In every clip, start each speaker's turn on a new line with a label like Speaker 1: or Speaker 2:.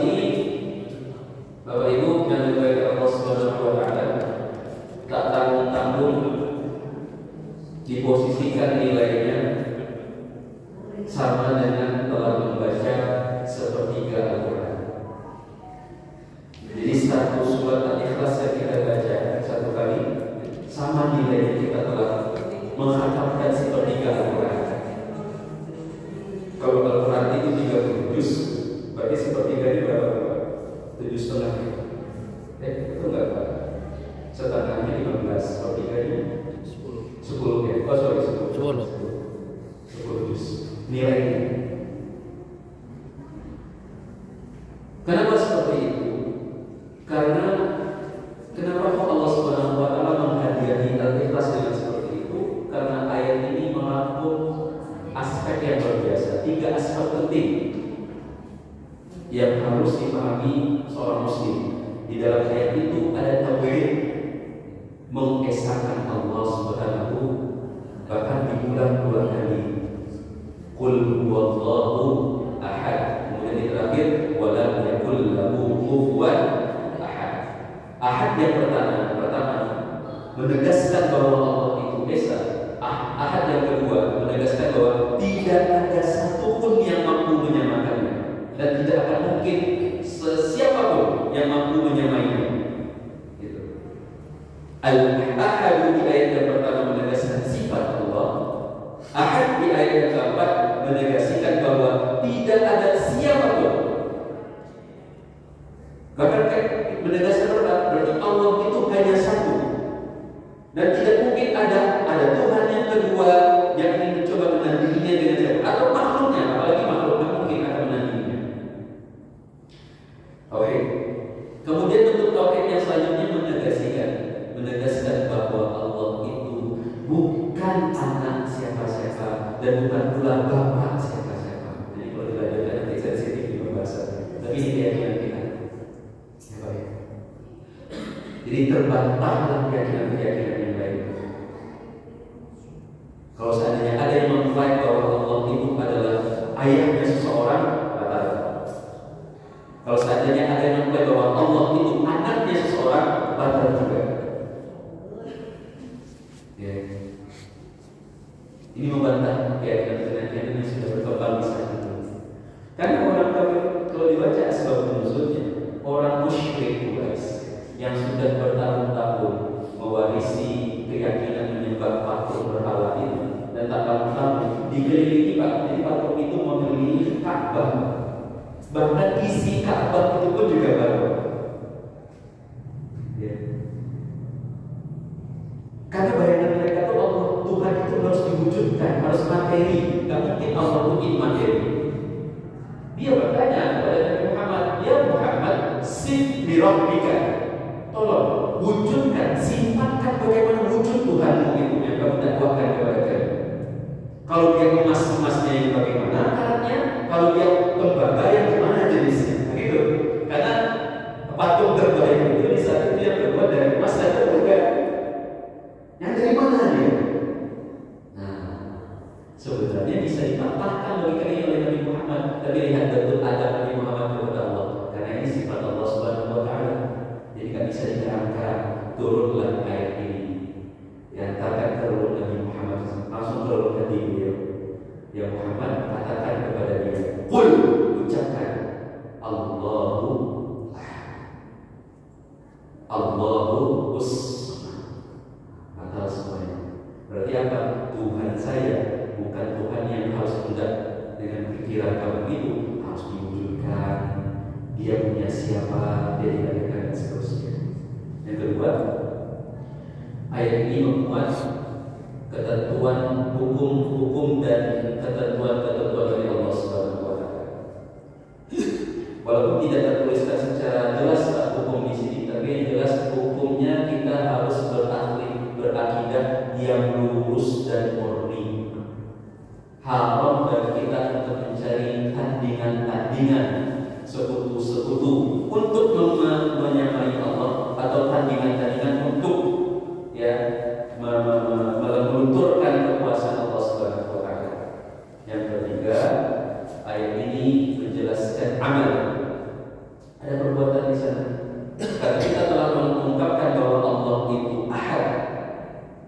Speaker 1: ini Bapak Ibu yang dimuliakan Allah Subhanahu wa taala, tak tanggung-tanggung diposisikan nilainya sama dengan telah membaca sepertiga Al-Quran. Jadi satu surat Al-Ikhlas yang kita baca satu kali sama nilainya kita telah menghatamkan sepertiga Al-Quran. Kalau Al-Quran itu 30 juz, berarti sepertiganya berapa? 7,5. Itu enggak Pak? Setengahnya 15, sepertiganya 10 ya? Oh sorry 10 juz nilainya. Kenapa seperti itu? Karena kenapa kok Allah Subhanahu wa taala menghadiahi Al-Ikhlas dengan seperti itu? Karena ayat ini merangkum aspek yang luar biasa, 3 aspek penting yang harus dipahami seorang muslim. Di dalam ayat itu ada tauhid, mengesahkan Allah Subhanahu, bahkan diulang 2 kali. Qul huwallahu ahad. Kemudian di terakhir walam yakul lahu kufuwan ahad. Ahad yang pertama menegaskan bahwa Allah itu esa. Ahad yang kedua menegaskan bahwa tidak ada satupun yang mampu menyamakannya dan tidak akan mungkin siapapun yang mampu menyamainya. Gitu. Al-ahad di ayat yang pertama menegaskan sifat Allah. Ahad di ayat yang keempat menegasikan bahwa tidak ada siapapun. Bahkan menegaskan berarti Allah itu hanya satu dan tidak mungkin ada Tuhan yang kedua yang ingin mencoba menandinginya dengan siapa atau makhluknya, apalagi makhluk yang mungkin akan menandinginya. Oke. Kemudian bentuk tauhid yang selanjutnya menegaskan bahwa Allah itu bukan anak siapa-siapa dan bukan pula bapak siapa-siapa. Jadi kalau dilanjutkan nanti sensitif di pembahasan. Tapi ini keyakinan kita. Ya, baik. Jadi terbantahlah keyakinan-keyakinan yang lain. Kalau seandainya ada yang mengklaim bahwa Allah itu adalah ayahnya seseorang, batal. Kalau seandainya ada yang mengklaim bahwa Allah itu anaknya seseorang, batal juga. Ya. Ini membantah keyakinan-keyakinan yang sudah berkembang di saat itu. Karena orang kafir kalau dibaca asbab nuzulnya, orang musyrik Quraisy yang sudah bertahun-tahun mewarisi keyakinan menyembah patung berhala ini dan tak tahu dikelilingi Pak. Jadi patung itu mengelilingi Ka'bah. Bahkan isi Ka'bah itu pun juga baru. Ya. Karena bayangan mereka itu Allah Tuhan itu harus diwujudkan, harus materi. Tidak mungkin Allah itu materi. Dia bertanya kepada Nabi Muhammad, ya Muhammad, sif li rabbika. Tolong wujudkan, sifatkan bagaimana wujud Tuhanmu itu yang kamu dakwahkan kepada kami. Kalau dia emas-emasnya yang bagaimana alatnya, kalau dia tembaga yang gimana jenisnya, begitu. Karena patung terbaik itu di saat itu yang terbuat dari emas dan tembaga. Yang dari mana dia? Nah, sebenarnya bisa dipatahkan logikanya oleh Nabi Muhammad. Tapi lihat bentuk adab Nabi Muhammad kepada Allah. Karena ini sifat Allah Subhanahu wa taala. Jadi tidak bisa diterangkan. Turunlah ayat ini. Diantarkan ke Rasul Nabi Muhammad, langsung turunkan di beliau. Ya Muhammad, katakan kepada dia, qul, ucapkan Allahu batal semuanya. Berarti apa? Tuhan saya bukan Tuhan yang harus hendak dengan pikiran kamu itu harus diwujudkan. Dia punya siapa, dia dilahirkan dan seterusnya. Yang kedua, ayat ini memuat ketentuan hukum-hukum dan ketentuan-ketentuan dari Allah Subhanahu wa taala. Walaupun tidak tertuliskan secara jelas hukum di sini, tapi yang jelas hukumnya kita harus berakidah yang lurus dan murni. Haram bagi kita untuk mencari tandingan-tandingan, sekutu-sekutu untuk menyamai Allah atau tandingan-tandingan untuk melunturkan kekuasaan Allah Subhanahu wa taala. Yang ketiga, ayat ini menjelaskan amal. Ada perbuatan di sana. Karena kita telah mengungkapkan bahwa Allah itu Ahad.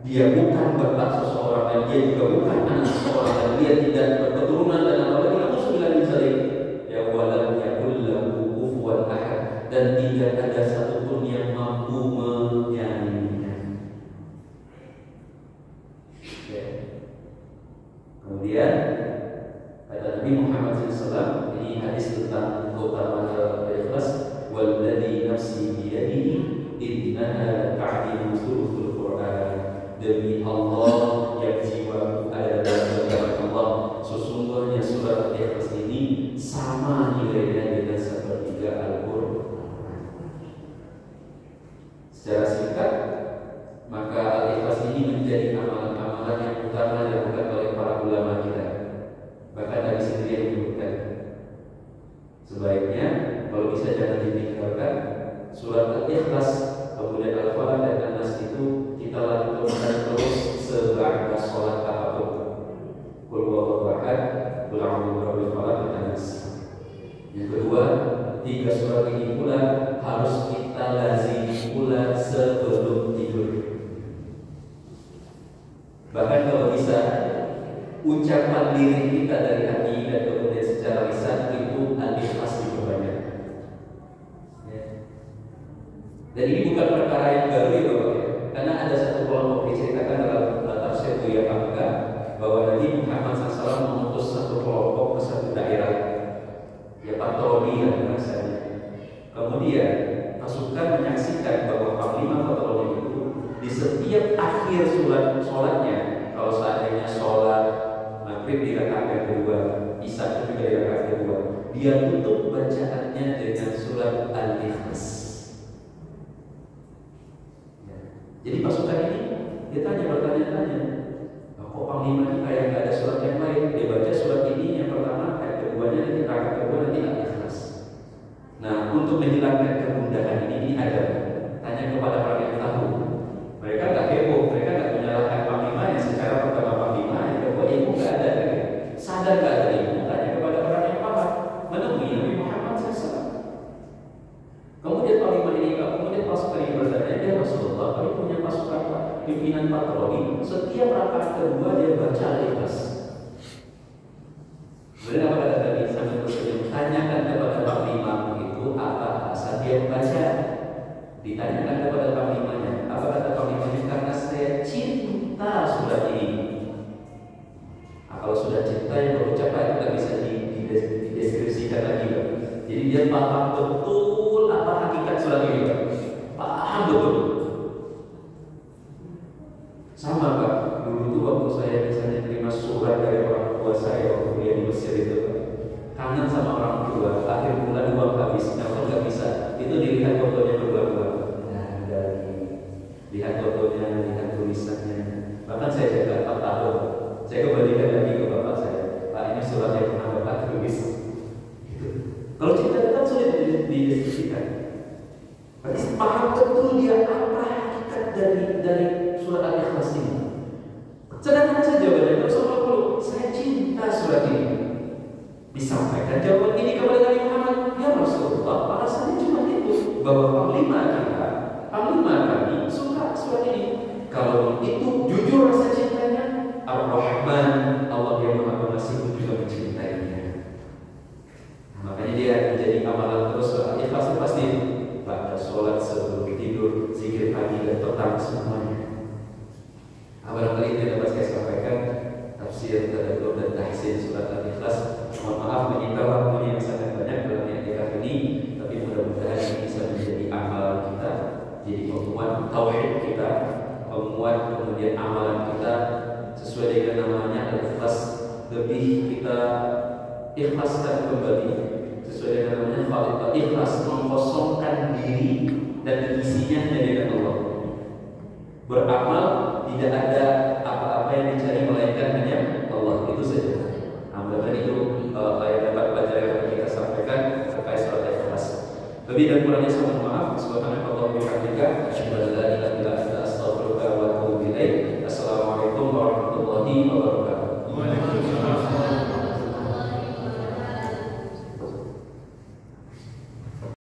Speaker 1: Dia bukan bapak seseorang dan dia juga bukan anak seseorang dan dia tidak berketurunan dan apalagi namun sembilan misalnya ya walam yakul lahu kufuwan ahad dan tidak ada satupun yang mampu menyandinginya. Ya. Kemudian kata Nabi Muhammad SAW, ini hadis tentang keutamaan ikhlas, walladzi nafsi biyadihi innaha ta'dilu thuluthul Qur'an. Demi Allah yang jiwaku ada dalam genggaman Allah, sesungguhnya surat Al-Ikhlas ini sama nilainya dengan sepertiga Al-Qur'an. Secara singkat, maka Al-Ikhlas ini menjadi amalan-amalan yang utama dilakukan oleh para ulama kita. Bahkan Nabi sendiri yang menyebutkan, sebaiknya kalau bisa jangan ditinggalkan surat Al-Ikhlas, kemudian Al-Falaq dan An-Nas itu kita lakukan terus sebelum sholat apapun. Qul huwallahu ahad, qul a'udzu birabbil falaq dan An-Nas. Yang kedua, 3 surat ini pula harus kita lazimi pula sebelum tidur. Bahkan kalau bisa ucapan diri kita dari hati dan kemudian secara lisan itu Al-Ikhlas diperbanyak. Dan ini bukan perkara yang baru ya Bapak. Karena ada satu kelompok diceritakan dalam tafsir Buya Hamka bahwa Nabi Muhammad SAW mengutus satu kelompok ke satu daerah, ya patroli dan rasanya. Kemudian pasukan menyaksikan bahwa panglima patroli itu di setiap akhir sholatnya, kalau seandainya sholat maghrib di rakaat kedua, isya juga di rakaat kedua, dia tutup bacaannya dengan surat Al-Ikhlas. Jadi pasukan ini dia bertanya-tanya, kok panglima kita yang nggak ada surat yang lain? Dia baca surat ini yang pertama, ayat keduanya nanti rakaat kedua nanti Al-Ikhlas. Nah, untuk menghilangkan kemudahan ini ada tanya kepada orang yang tahu. Mereka nggak heboh, mereka nggak menyalahkan panglima yang secara pertama panglima yang kedua ibu nggak ada lagi. Sadar nggak ada ibu? Tanya kepada orang yang paham. Menemui Nabi Muhammad SAW. Kemudian panglima ini, kemudian pasukan ini bertanya, ya Rasulullah, kami punya pasukan pimpinan patroli, setiap rakaat kedua dia baca Al-Ikhlas. Kemudian apa kata Nabi sambil tersenyum? Tanyakan kepada panglima itu apa asal dia membaca. Ditanyakan kepada panglimanya, apa kata panglimanya? Karena saya cinta surat ini. Nah, kalau sudah cinta yang berucapan itu tidak bisa dideskripsikan lagi. Jadi dia paham betul apa hakikat surat ini, paham betul. Sama Pak, dulu tuh waktu saya misalnya terima surat dari orang tua saya waktu kuliah di Mesir itu, kangen sama orang tua, akhir bulan uang habis, kalau nggak bisa, itu dilihat fotonya berdua-dua. Nah, dari lihat fotonya, lihat tulisannya. Bahkan saya jaga 4 tahun, saya kembalikan lagi ke bapak saya, Pak ini surat yang pernah bapak tulis. Gitu. Kalau cerita kan sulit dideskripsikan. Berarti paham betul dia apa hakikat dari surat Al-Ikhlas ini. Sederhana saja jawabannya, terus apa perlu? Saya cinta surat ini. Disampaikan jawaban ini kepada Nabi Muhammad, ya Rasulullah, alasannya cuma itu, bahwa panglima kami suka surat ini. Kalau itu jujur rasa cintanya, Ar-Rahman, Allah yang Maha Pengasih pun juga mencintainya. Makanya dia menjadi amalan terus. Ikhlas pasti baca sholat sebelum tidur, zikir pagi dan petang semuanya. Barangkali ini dapat saya sampaikan tafsir tadabbur dan tahsin surat Al-Ikhlas. Mohon maaf menyita waktu yang sangat banyak dalam i'tikaf ini, tapi mudah-mudahan ini bisa menjadi amal kita, jadi penguat tauhid kita, penguat kemudian amalan kita sesuai dengan namanya Al-Ikhlas. Lebih kita ikhlaskan kembali sesuai dengan namanya khaliqah, ikhlas mengkosongkan diri dan isinya hanya dengan Allah. Beramal tidak ada apa-apa yang dicari melainkan hanya Allah, itu saja. Mudah-mudahan itu yang dapat pelajaran yang kita sampaikan terkait surat Al-Ikhlas. Lebih dan kurangnya saya mohon maaf. Subhanallah wa bihamdika, asyhadu an la ilaha illa anta